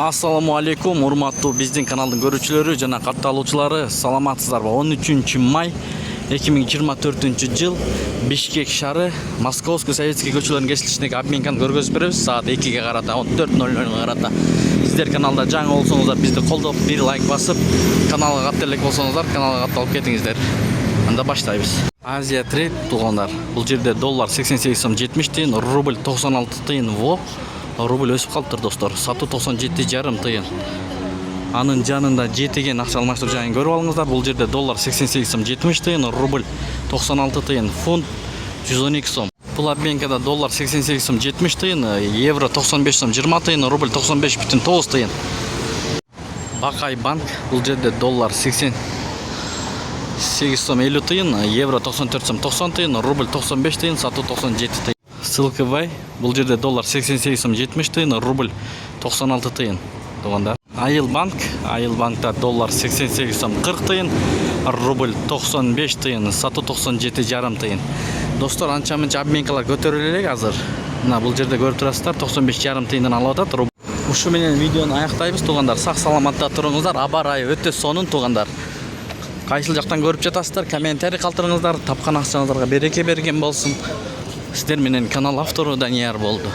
Ассаламу алейкум, урматтуу биздин каналдын көрүүчүлөрү жана катталуучулары, саламатсыздарбы? 13 май 2024 жыл Бишкек шаары Московский Советский көчөлөрүнүн кесилишиндеги обменканы көргөзүп беребиз. Саат 2-ге карата, 14:00 карата. Сиздер каналда жаңы болсоңуздар, бизди колдоп, бир лайк басып, каналга каттап элек болсоңуздар, каналга катталып кетиңиздер. Анда баштайбыз. Азия трейд туугандар. Бул жерде доллар 88 сом 70 тыйын, рубль 96 тыйын во. Рубль өсүп калыптыр достор. Сатуу 97,5 тыйын. Анын жанында жетеген акча алмаштыруу жайын көрүп алыңыздар. Бул жерде доллар 88 сом 70 тыйын, рубль 96 тыйын, фунт 112 сом. Бул обменкада доллар 88 сом 70 тыйын, евро 95 сом 20 тыйын, рубль 95,9 тыйын. Бакай банк. Бул жерде доллар 88 сом 50 тыйын, евро 94 сом 90 тыйын, рубль 95 тыйын, сатуу 97 тыйын. Ссылка бай. Бул жерде доллар 88 сом 70 тыйын, рубль 96 тыйын. Туугандар. Айыл банкта доллар 88 сом 40 тыйын, рубль 95 тыйын, сатуу 97,5 тыйын. Достор, анча-мынча обменкалар көтөрүлө элек азыр. Мына бул жерде көрүп турасыздар, 95,5 тыйындан алып атат. Ушу менен видеону аяктайбыз туугандар. Сак саламатта туруңуздар. Аба ырайы өтө сонун туугандар. Кайсыл жактан көрүп жатасыздар? Комментарий калтырыңыздар. Тапкан акчаңыздарга береке берген болсун. Сиздер менен канал автору Данияр болду.